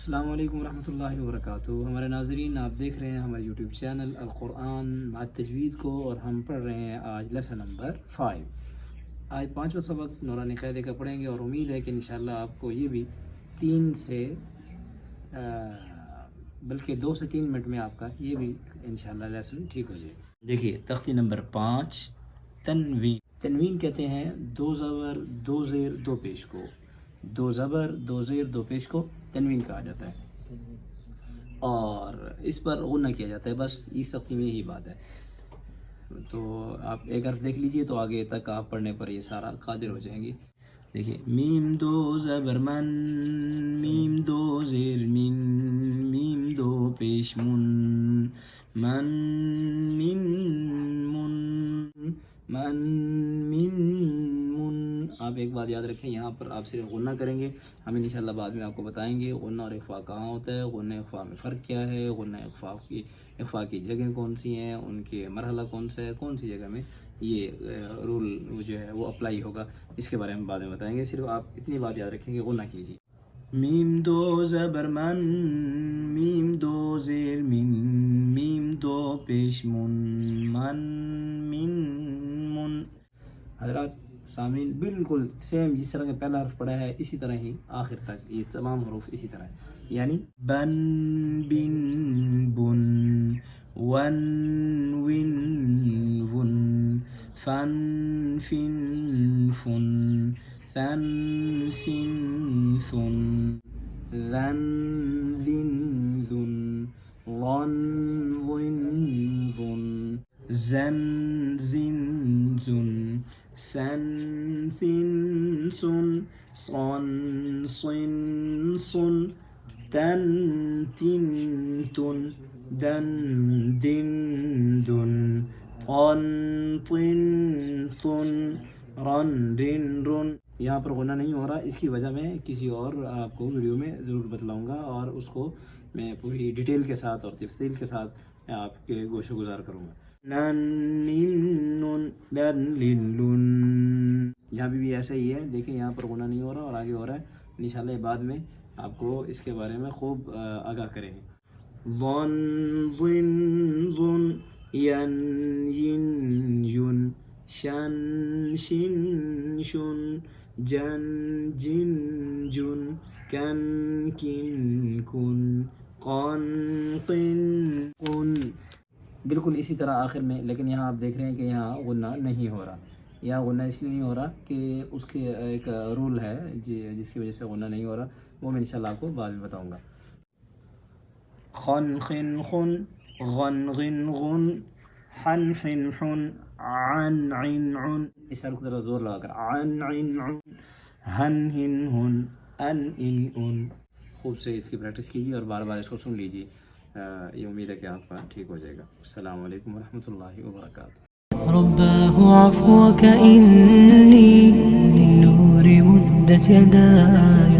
السلام علیکم ورحمۃ اللہ وبرکاتہ. ہمارے ناظرین، آپ دیکھ رہے ہیں ہمارے یوٹیوب چینل القرآن مع تجوید کو، اور ہم پڑھ رہے ہیں آج لیسن نمبر 5. آج 5واں سبق نورانی قاعدے کا پڑھیں گے، اور امید ہے کہ انشاءاللہ آپ کو یہ بھی 2 سے 3 منٹ میں آپ کا یہ بھی انشاءاللہ لیسن ٹھیک ہو جائے گا. دیکھیے تختی نمبر 5، تنوین. تنوین کہتے ہیں 2 زبر 2 زیر 2 پیش کو. 2 زبر 2 زیر 2 پیش کو تنوین کہا جاتا ہے، اور اس پر غنہ کیا جاتا ہے. بس اس تختی میں یہی بات ہے. تو آپ ایک حرف دیکھ لیجئے تو آگے تک آپ پڑھنے پر یہ سارا قادر ہو جائیں گے. دیکھیے میم 2 زبر من، میم 2 زیر من، میم 2 پیش من، من من من، من من من. آپ ایک بات یاد رکھیں، یہاں پر آپ صرف غنہ کریں گے. ہم انشاءاللہ بعد میں آپ کو بتائیں گے غنہ اور اخفا کہاں ہوتا ہے، غنہ اخفا میں فرق کیا ہے، غنہ اخفا کی جگہیں کون سی ہیں، ان کے مرحلہ کون سا ہے، کون سی جگہ میں یہ رول جو ہے وہ اپلائی ہوگا. اس کے بارے میں بعد میں بتائیں گے. صرف آپ اتنی بات یاد رکھیں کہ غنہ کیجیے. میم 2 زبر من، میم 2 زیر من، میم 2 پیش من، من من من. حضرات سامعین، بالکل سیم جس طرح کا پہلا حرف پڑھا ہے اسی طرح ہی آخر تک یہ تمام حروف اسی طرح ہے. یعنی بن بن بن، ون ون ون، فن فن فن، ثن ثن ثن، ذن ذن ذن، ظن ظن ظن، زن زن زن، سن سن سن، صن صن صن، تن تن تن، دن دن دن، طن طن طن، رن رن رن. یہاں پر غنہ نہیں ہو رہا، اس کی وجہ میں کسی اور آپ کو ویڈیو میں ضرور بتلاؤں گا، اور اس کو میں پوری ڈیٹیل کے ساتھ اور تفصیل کے ساتھ آپ کے گوش و گزار کروں گا. نن نن نن، لن لن لن. یہاں بھی ایسا ہی ہے. دیکھیں یہاں پر غنہ نہیں ہو رہا اور آگے ہو رہا ہے. انشاءاللہ بعد میں آپ کو اس کے بارے میں خوب آگاہ کریں گے. ظن ظن ظن، ین ین یون، شن شن شن، جن جن جن، کن کن کن، قن قن قن. بالکل اسی طرح آخر میں. لیکن یہاں آپ دیکھ رہے ہیں کہ یہاں غنہ نہیں ہو رہا. یہاں غنہ اس لیے نہیں ہو رہا کہ اس کے ایک رول ہے جس کی وجہ سے غنہ نہیں ہو رہا، وہ میں انشاءاللہ آپ کو بعد میں بتاؤں گا. خن خن خن، غن غن غن، حن حن حن، عن عن عن. اس حرف کو ذرا زور لگا کر، عن عن عن، ہن ہن ہن، ان ان ان. خوب سے اس کی پریکٹس کیجیے اور بار بار اس کو سن لیجیے. یہ امید ہے کہ آپ کا ٹھیک ہو جائے گا. السلام علیکم ورحمۃ اللہ وبرکاتہ. رباه عفوك إني للنور مدت يداي